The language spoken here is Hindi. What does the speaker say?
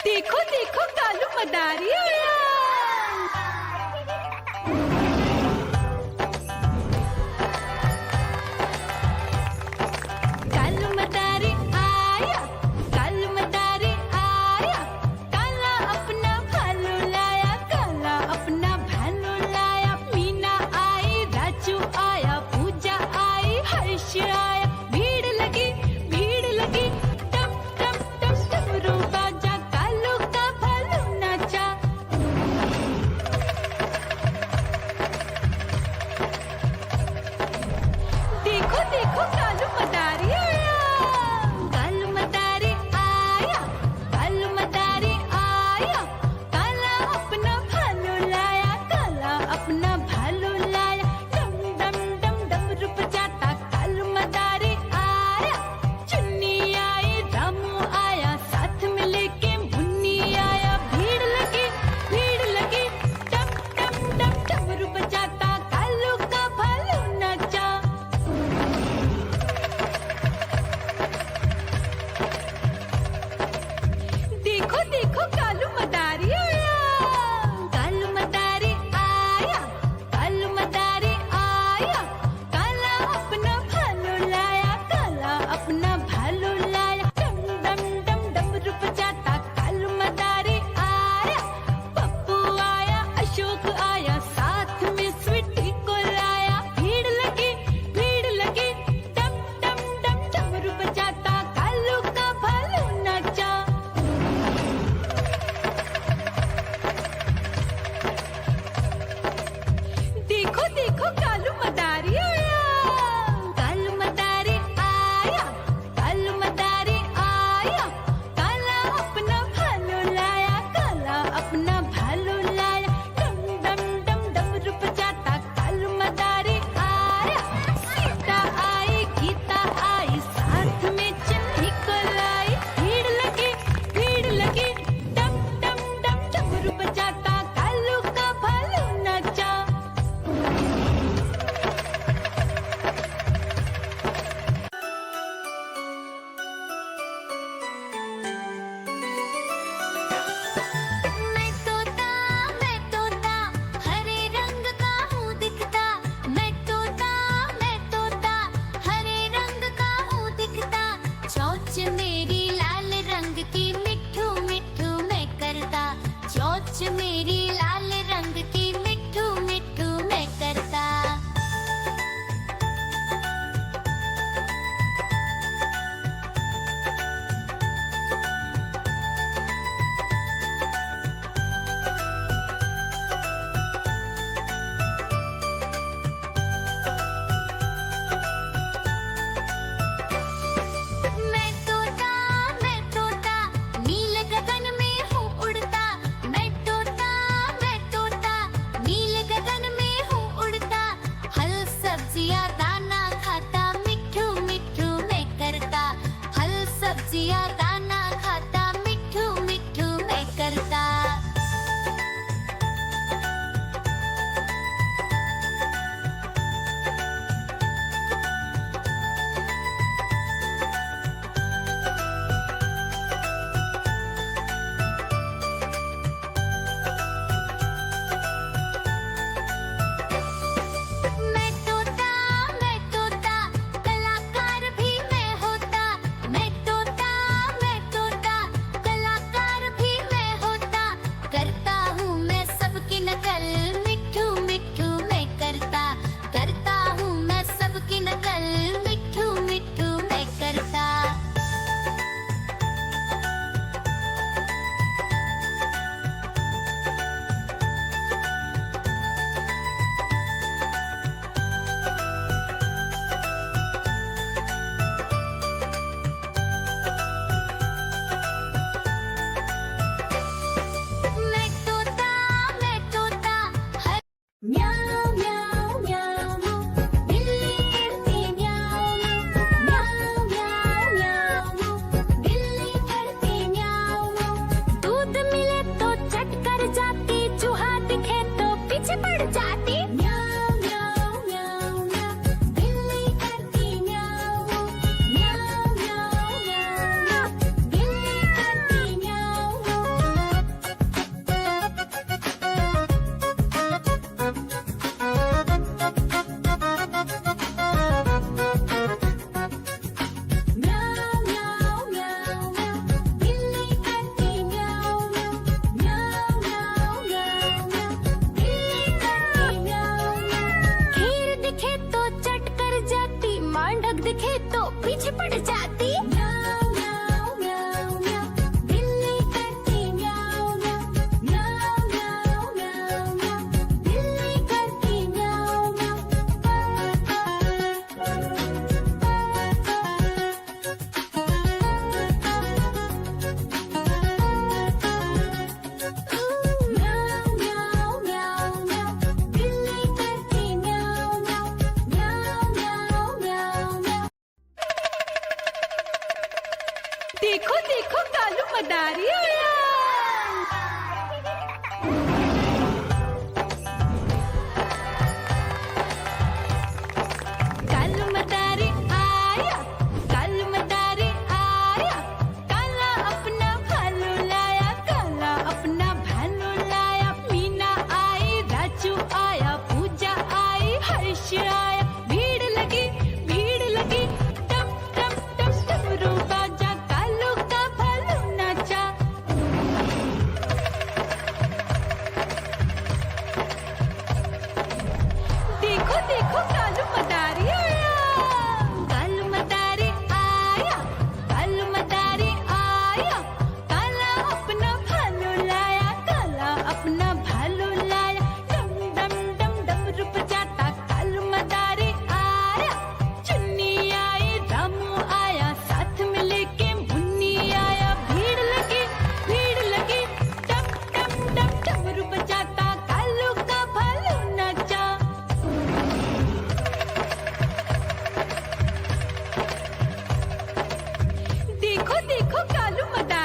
देखो देखो कालू मदारी आया। कालू मदारी आया, कालू मदारी आया, काला अपना भालू लाया, काला अपना भालू लाया। मीना आई, राजू आया, पूजा आई, हर्ष आया। भीड़ लगी टम टम टम डमरू बाजा, कालू का भालू नाचा। देखो देखो कालू मदारी आया, कालू मदारी आया, कालू मदारी आया, काला अपना भालू लाया, काला अपना भालू लाया। डम डम डम डमरू बजाता कालू मदारी आया। चुन्नी आई, रामू आया, साथ में लेके मुन्नी आया। भीड़ लगी टम टम टम डमरू बजाता कालू का भालू नाचा। देखो देखो कालू मदारी आया, कालू मदारी आया, कालू मदारी आया, काला अपना भालू लाया, काला अपना भालू लाया। डम डम डम डमरू बजाता कालू मदारी आया। पप्पू आया, अशोक आया, साथ में स्वीटी को लाया। भीड़ लगी टम टम डम डमरू बजाता कालू का भालू नाचा। देखो देखो कालू मदारी आया, कालू मदारी आया, कालू मदारी आया, काला अपना भालू लाया, काला अपना भालू लाया। डम डम डम डमरू बजाता कालू मदारी आया। सीता आई, गीता आई, साथ में चन्नी को लाई। भीड़ लगी टम टम डम डमरू बजाता कालू का भालू नाचा। मैं तोता हरे रंग का हूँ दिखता। मैं तोता हरे रंग का हूँ दिखता। चोंच मेरी लाल रंग की मिट्ठू मिट्ठू मैं करता। चोंच मेरी लाल रंग की मिट्ठू मिट्ठू मैं करता। मैं तोता देखो देखो कालू मदारी आया। कालू मदारी आया, कालू मदारी आया, काला अपना भालू लाया, काला अपना भालू लाया। मीना आई, राजू आया, पूजा आई, हर्ष आया। भीड़ लगी टम टम टम डमरू बाजा, कालू का भालू नाचा। देखो देखो कालू मदारी आया, कालू मदारी आया, कालू मदारी आया, काला अपना भालू लाया, काला अपना भालू लाया। डम डम डम डमरू बजाता कालू मदारी आया। चुन्नी आई, रामू आया, साथ में लेके मुन्नी आया। भीड़ लगी टम टम टम डमरू बजाता कालू का भालू नाचा। देखो देखो कालू मदारी